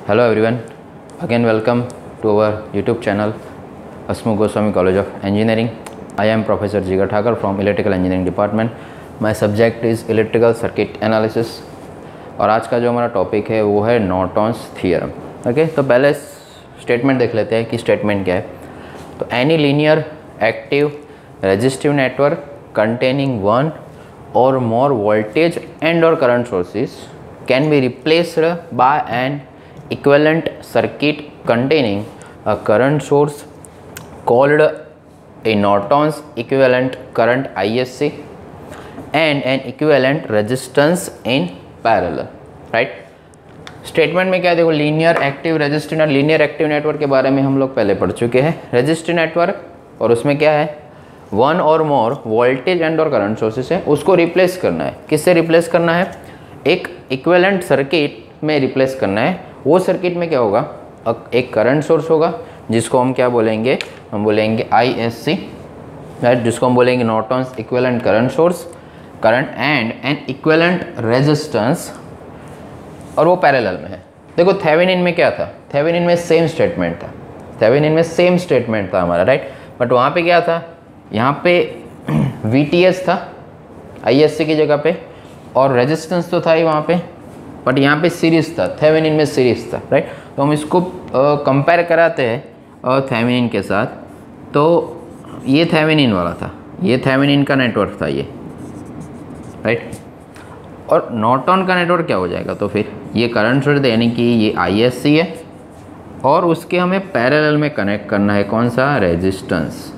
Hello everyone, again welcome to our YouTube channel Hasmukh Goswami College of Engineering. I am Professor Jigar Thakur from Electrical Engineering Department. My subject is Electrical Circuit Analysis और आज का जो हमारा topic है वो है Norton's theorem. Okay, तो पहले स्टेटमेंट देख लेते हैं कि स्टेटमेंट क्या है. तो any linear active resistive network containing one और मोर वोल्टेज एंड और current sources can be replaced by an equivalent circuit containing a current source called a Norton's equivalent current ISC and an equivalent resistance in parallel. right? Statement में क्या देखो, linear active resistive linear active network के बारे में हम लोग पहले पढ़ चुके हैं. रेजिस्टिव नेटवर्क और उसमें क्या है, वन और मोर वोल्टेज एंड और करंट सोर्सेस है, उसको रिप्लेस करना है. किससे रिप्लेस करना है? एक इक्विवेलेंट सर्किट में रिप्लेस करना है. वो सर्किट में क्या होगा, एक करंट सोर्स होगा जिसको हम क्या बोलेंगे, हम बोलेंगे ISC, राइट, जिसको हम बोलेंगे Norton's equivalent current source current and N equivalent resistance, और वो पैरेलल में है. देखो थेवेनिन में क्या था, थेवेनिन में सेम स्टेटमेंट था, थेवेनिन में सेम स्टेटमेंट था हमारा, राइट. बट वहाँ पे क्या था, यहाँ पे VTS था ISC की जगह पे, और रेजिस्टेंस तो था ही वहाँ पे, बट यहाँ पे सीरीज था, थेवेनिन में सीरीज था, राइट. तो हम इसको कंपेयर कराते हैं थेवेनिन के साथ. तो ये थेवेनिन वाला था, ये थेवेनिन का नेटवर्क था ये, राइट. और नॉर्टन का नेटवर्क क्या हो जाएगा, तो फिर ये करंट सोर्स यानी कि ये ISC है और उसके हमें पैरेलल में कनेक्ट करना है कौन सा, रेजिस्टेंस,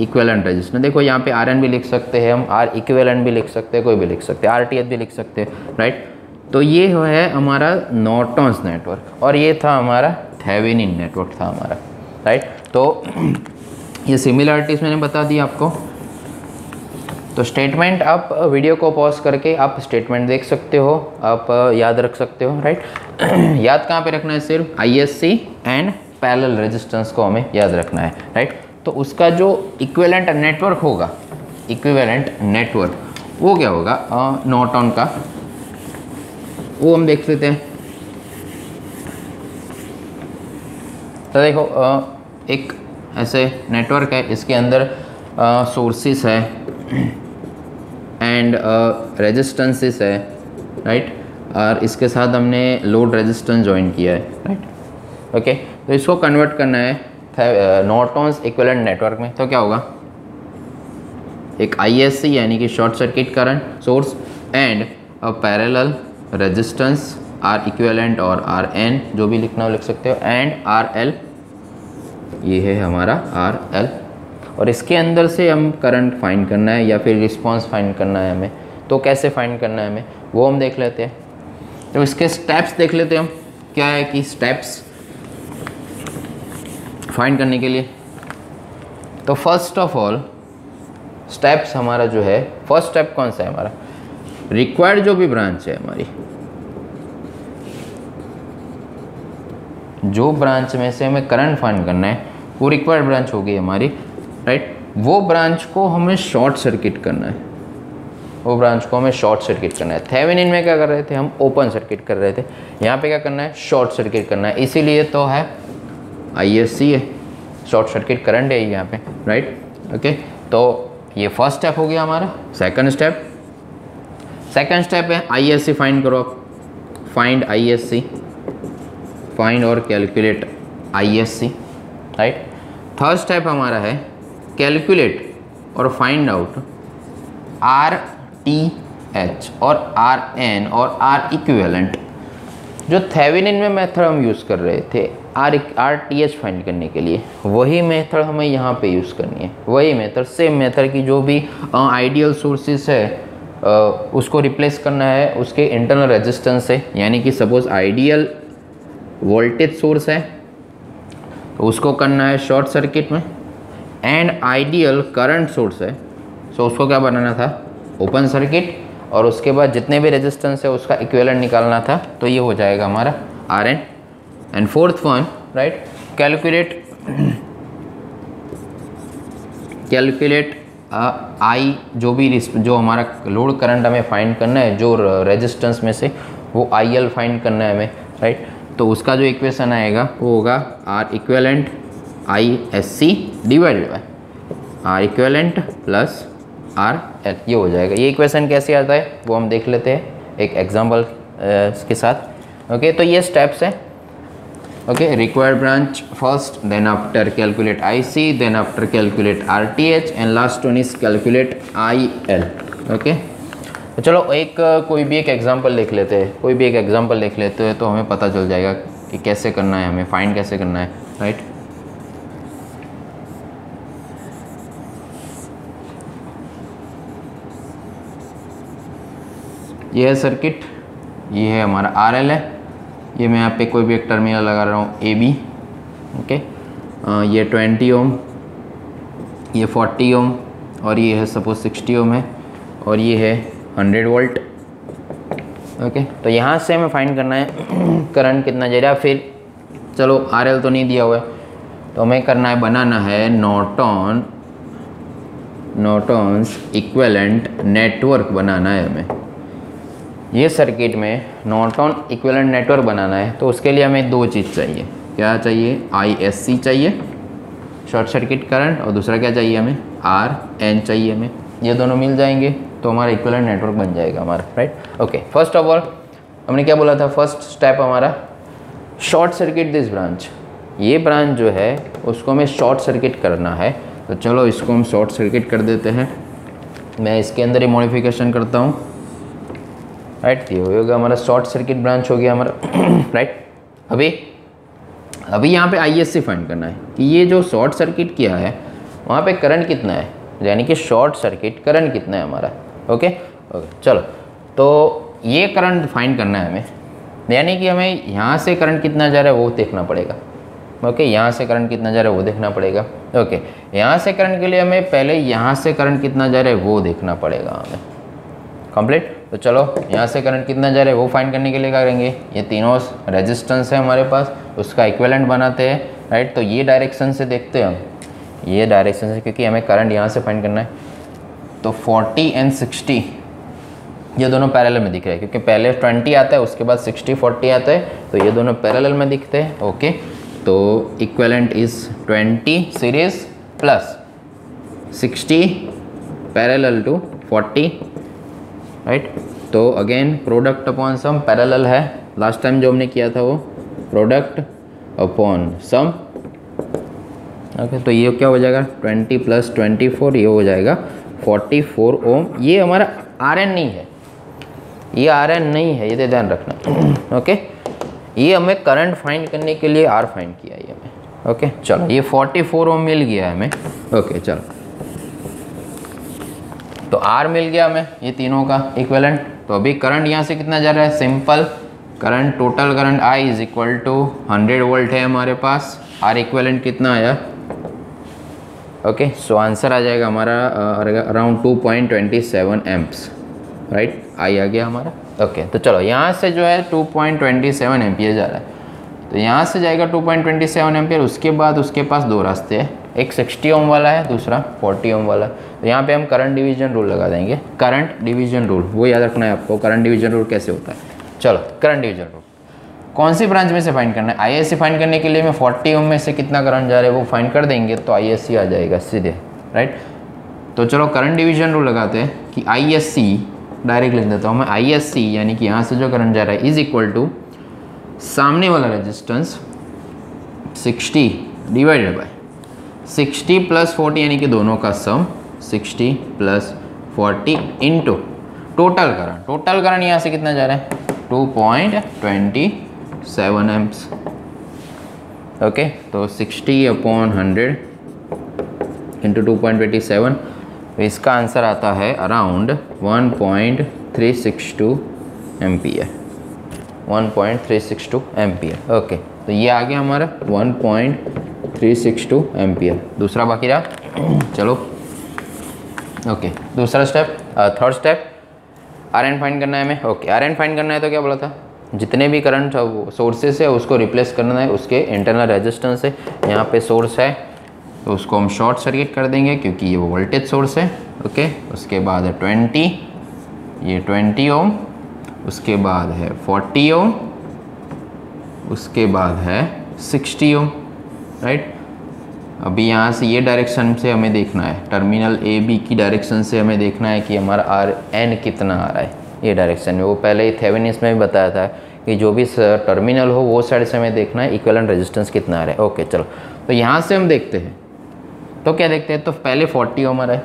इक्विवेलेंट रेजिस्टेंस. देखो यहाँ पे RN भी लिख सकते हैं हम, R इक्विवेलेंट भी लिख सकते हैं, कोई भी लिख सकते हैं, RTH भी लिख सकते हैं, राइट. तो ये है हमारा नॉर्टन्स नेटवर्क और ये था हमारा थेवेनिन नेटवर्क था हमारा, राइट. तो ये सिमिलरिटीज़ मैंने बता दी आपको. तो स्टेटमेंट आप वीडियो को पॉज करके आप स्टेटमेंट देख सकते हो, आप याद रख सकते हो, राइट. याद कहाँ पे रखना है, सिर्फ ISC एंड पैरेलल रेजिस्टेंस को हमें याद रखना है, राइट. तो उसका जो इक्विवेलेंट नेटवर्क होगा, इक्विवेलेंट नेटवर्क वो क्या होगा नॉर्टन का, वो हम देख लेते हैं. तो देखो एक ऐसे नेटवर्क है, इसके अंदर सोर्सेस है एंड रेजिस्टेंसेस है, राइट. और इसके साथ हमने लोड रेजिस्टेंस ज्वाइन किया है, राइट. ओके, तो इसको कन्वर्ट करना है नॉर्टन्स इक्विवेलेंट नेटवर्क में. तो क्या होगा, एक ISC यानी कि short circuit current source and a parallel resistance R equivalent और RN जो भी लिखना हो लिख सकते हो, एंड RL, ये है हमारा RL. और इसके अंदर से हम करंट फाइंड करना है या फिर रिस्पांस फाइंड करना है हमें. तो कैसे फाइंड करना है हमें वो हम देख लेते हैं. तो इसके स्टेप्स देख लेते हैं हम. क्या है कि स्टेप्स फाइंड करने के लिए, तो फर्स्ट ऑफ ऑल स्टेप्स हमारा जो है, फर्स्ट स्टेप कौन सा है हमारा, रिक्वायर्ड जो भी ब्रांच है हमारी, जो ब्रांच में से हमें करंट फाइंड करना है वो रिक्वायर्ड ब्रांच होगी हमारी, राइट. वो ब्रांच को हमें शॉर्ट सर्किट करना है, वो ब्रांच को हमें शॉर्ट सर्किट करना है. थेवेनिन में क्या कर रहे थे हम, ओपन सर्किट कर रहे थे. यहाँ पे क्या करना है, शॉर्ट सर्किट करना है. इसीलिए तो है ISC है, शॉर्ट सर्किट करंट है यहाँ पे, राइट. ओके, तो ये फर्स्ट स्टेप हो गया हमारा. सेकंड स्टेप है ISC फाइंड करो आप, फाइंड ISC, फाइंड और calculate ISC, right. Third step हमारा है कैलकुलेट और फाइंड आउट RTH और RN और R इक्विवेलेंट. जो थेवेनिन में मेथड हम यूज़ कर रहे थे RTH फाइंड करने के लिए, वही मेथड हमें यहाँ पे यूज़ करनी है. वही मेथड, सेम मेथड की जो भी आइडियल सोर्सेस है उसको रिप्लेस करना है उसके इंटरनल रेजिस्टेंस से. यानी कि सपोज आइडियल वोल्टेज सोर्स है तो उसको करना है शॉर्ट सर्किट में, एंड आइडियल करंट सोर्स है तो उसको क्या बनाना था, ओपन सर्किट, और उसके बाद जितने भी रेजिस्टेंस है उसका इक्विवेलेंट निकालना था. तो ये हो जाएगा हमारा RN. And fourth one, right, calculate जो हमारा लोड करंट हमें फाइंड करना है, जो रेजिस्टेंस में से वो IL फाइंड करना है हमें, राइट. तो उसका जो इक्वेशन आएगा वो होगा R equivalent I S C divided by R equivalent plus R L, ये हो जाएगा। ये इक्वेशन कैसे आता है वो हम देख लेते हैं एक एग्जाम्पल के साथ। ओके, तो ये स्टेप्स है। Okay, required branch first, then after calculate I C, then after calculate R T H and last one is calculate I L. Okay, तो चलो एक कोई भी एक एग्जांपल लिख लेते हैं, कोई भी एक एग्जांपल लिख लेते हैं तो हमें पता चल जाएगा कि कैसे करना है, हमें फाइंड कैसे करना है, राइट। ये है सर्किट, ये है हमारा आर एल है, ये मैं यहाँ पे कोई भी एक टर्मिनल लगा रहा हूँ ए बी। ओके, ये 20 ओम, ये 40 ओम और ये है सपोज 60 ओम है और ये है 100 वोल्ट। ओके, तो यहाँ से हमें फाइंड करना है करंट कितना जा रहा है। फिर चलो आर एल तो नहीं दिया हुआ है तो हमें करना है, बनाना है नॉर्टन्स इक्विवेलेंट नेटवर्क बनाना है हमें। ये सर्किट में नॉर्टन इक्विवेलेंट नेटवर्क बनाना है तो उसके लिए हमें दो चीज़ चाहिए। क्या चाहिए? ISC चाहिए, शॉर्ट सर्किट करंट, और दूसरा क्या चाहिए हमें? RN चाहिए हमें। ये दोनों मिल जाएंगे तो हमारा इक्विवेलेंट नेटवर्क बन जाएगा हमारा, right. Okay, first of all हमने क्या बोला था, फर्स्ट स्टेप हमारा शॉर्ट सर्किट दिस ब्रांच। ये ब्रांच जो है उसको हमें शॉर्ट सर्किट करना है, तो चलो इसको हम शॉर्ट सर्किट कर देते हैं। मैं इसके अंदर ही मॉडिफिकेशन करता हूँ, राइट। ये होगा हमारा शॉर्ट सर्किट ब्रांच हो गया हमारा, राइट। अभी यहाँ पे ISC फाइंड करना है कि ये जो शॉर्ट सर्किट किया है वहाँ पे करंट कितना है, यानी कि शॉर्ट सर्किट करंट कितना है हमारा। ओके, चलो तो ये करंट फाइंड करना है हमें, यानी कि हमें यहाँ से करंट कितना जा रहा है वो देखना पड़ेगा। ओके, यहाँ से करंट कितना जा रहा है वो देखना पड़ेगा। ओके, यहाँ से करंट के लिए हमें पहले यहाँ से करंट कितना जा रहा है वो देखना पड़ेगा हमें, कंप्लीट। तो चलो यहाँ से करंट कितना जा रहा है वो फाइंड करने के लिए क्या करेंगे, ये तीनों रेजिस्टेंस है हमारे पास, उसका इक्विवेलेंट बनाते हैं, राइट। तो ये डायरेक्शन से देखते हैं हम, ये डायरेक्शन से, क्योंकि हमें करंट यहाँ से फाइंड करना है। तो 40 एंड 60 ये दोनों पैरेलल में दिख रहे हैं, क्योंकि पहले 20 आता है उसके बाद 60 40 आता है, तो ये दोनों पैरेलल में दिखते हैं। ओके, तो equivalent is 20 series plus 60 parallel to 40, right. तो again product upon sum parallel है, लास्ट टाइम जो हमने किया था वो प्रोडक्ट अपॉन सम। ओके, तो ये क्या हो जाएगा 20 प्लस 24, ये हो जाएगा 44 ओम। ये हमारा RN नहीं है, ये RN नहीं है, ये ध्यान रखना। ओके, ये हमें करंट फाइंड करने के लिए R फाइंड किया है हमें। ओके, चलो ये 44 ओम मिल गया हमें। ओके, चलो तो R मिल गया हमें ये तीनों का इक्विवेलेंट। तो अभी करंट यहाँ से कितना जा रहा है, simple current, total current I is equal to 100 volt है हमारे पास। R इक्विवेलेंट कितना आया? ओके, सो आंसर आ जाएगा हमारा अराउंड 2.27 एम्प्स, राइट। I आ गया हमारा। ओके, तो चलो यहाँ से जो है 2.27 एम्पियर जा रहा है, तो यहाँ से जाएगा 2.27 एम्पियर। उसके बाद उसके पास दो रास्ते हैं, एक 60 ओम वाला है, दूसरा 40 ओम वाला है। तो यहाँ पे हम करंट डिवीजन रूल लगा देंगे, करंट डिवीजन रूल, वो याद रखना है आपको। करंट डिवीजन रूल कैसे होता है, चलो करंट डिवीजन रूल कौन सी ब्रांच में से फाइंड करना है? ISC फाइंड करने के लिए मैं 40 ओम में से कितना करंट जा रहा है वो फाइंड कर देंगे तो ISC आ जाएगा सीधे, राइट। तो चलो करंट डिवीजन रूल लगाते हैं कि ISC डायरेक्ट लिख देता हूँ मैं। ISC यानी कि यहाँ से जो करंट जा रहा है इज इक्वल टू सामने वाला रेजिस्टेंस 60 डिवाइडेड बाय 60 प्लस 40 यानी कि दोनों का सम, 60 plus 40 into total current. Total current यहाँ से कितना जा रहा है 2.27 एम्प्स। ओके, तो 60 अपॉन 100 इंटू 2.27, इसका आंसर आता है अराउंड 1.362 एम्पियर, 1.362 एम्पियर। ओके, तो ये आ गया हमारा 1.362 एम्पियर। दूसरा बाकी रहा, चलो ओके, दूसरा step, third step RN find करना है हमें। ओके, RN फाइंड करना है तो क्या बोला था, जितने भी करंट सोर्सेस है उसको रिप्लेस करना है उसके इंटरनल रेजिस्टेंस से। यहाँ पे सोर्स है तो उसको हम शॉर्ट सर्किट कर देंगे क्योंकि ये वो वोल्टेज सोर्स है। ओके, उसके बाद है 20, ये 20 ओम, उसके बाद है 40 ओम, उसके बाद है 60 ओम, राइट। अभी यहाँ से ये डायरेक्शन से हमें देखना है, टर्मिनल ए बी की डायरेक्शन से हमें देखना है कि हमारा आर एन कितना आ रहा है ये डायरेक्शन में। वो पहले ही थेवेनिन्स में भी बताया था कि जो भी टर्मिनल हो वो साइड से हमें देखना है इक्विवेलेंट रेजिस्टेंस कितना आ रहा है। ओके चलो, तो यहाँ से हम देखते हैं, तो क्या देखते हैं, तो पहले 40 ओम आ रहा है,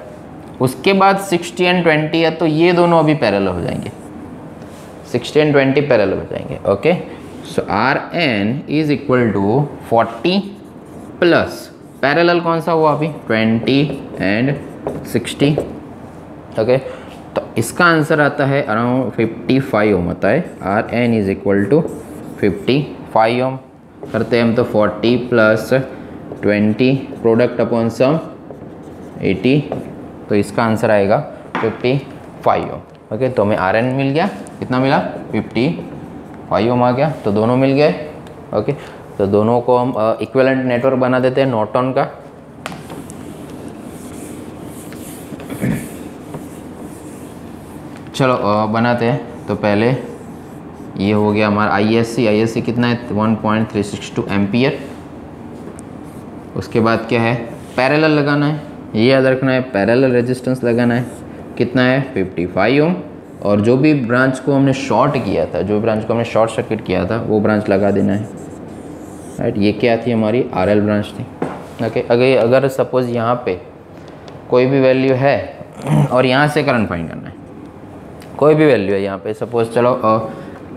उसके बाद 60 एंड 20 है, तो ये दोनों अभी पैरेलल हो जाएंगे, 60 एंड 20 पैरेलल हो जाएंगे। Okay, so R N is equal to 40 plus parallel कौन सा हुआ अभी 20 एंड 60। ओके, तो इसका आंसर आता है अराउंड 55 ओम आता है। R N is equal to 55 ohm. करते हैं हम, तो 40 प्लस 20 प्रोडक्ट अपॉन सम 80, तो इसका आंसर आएगा 55 ओम। ओके, तो हमें आर एन मिल गया, कितना मिला 55 ओम आ गया, तो दोनों मिल गए। ओके, तो दोनों को हम इक्विवेलेंट नेटवर्क बना देते हैं नॉर्टन का। चलो बनाते हैं। तो पहले ये हो गया हमारा ISC कितना है 1.362 एम्पियर। उसके बाद क्या है, पैरेलल लगाना है, ये याद रखना है, पैरेलल रेजिस्टेंस लगाना है, कितना है 55 ओम। और जो भी ब्रांच को हमने शॉर्ट किया था, जो ब्रांच को हमने शॉर्ट सर्किट किया था वो ब्रांच लगा देना है, राइट। ये क्या थी, हमारी RL ब्रांच थी। ओके, अगर सपोज़ यहाँ पे कोई भी वैल्यू है और यहाँ से करंट फाइंड करना है, कोई भी वैल्यू है यहाँ पे, सपोज़ चलो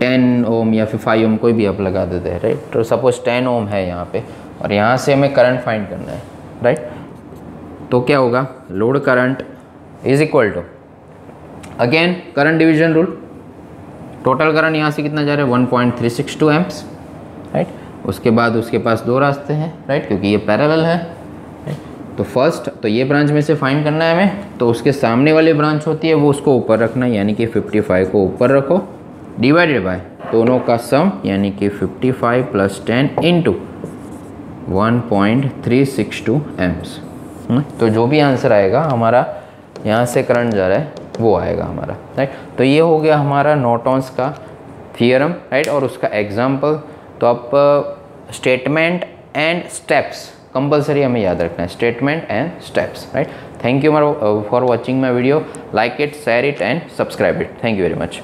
10 ओम या फिर 5 ओम कोई भी आप लगा देते हैं, राइट। तो सपोज़ 10 ओम है यहाँ पे और यहाँ से हमें करंट फाइंड करना है, राइट। तो क्या होगा, load current is equal to again current division rule, total current यहाँ से कितना जा रहा है 1.362 एम्प्स, राइट। उसके बाद उसके पास दो रास्ते हैं, राइट, क्योंकि ये पैरेलल है, राइट। तो फर्स्ट तो ये ब्रांच में से फाइंड करना है हमें, तो उसके सामने वाली ब्रांच होती है वो उसको ऊपर रखना है, यानी कि 55 को ऊपर रखो, डिवाइडेड बाय दोनों का सम, यानी कि 55 प्लस 10 इंटू 1.362 एम्प्स। तो जो भी आंसर आएगा हमारा यहाँ से करंट जा रहा है वो आएगा हमारा, राइट। तो ये हो गया हमारा नॉर्टन्स का थियरम, राइट, और उसका एग्जाम्पल। तो आप स्टेटमेंट एंड स्टेप्स कंपलसरी हमें याद रखना है, statement and steps, right. Thank you for watching my video, like it, share it and subscribe it. Thank you very much.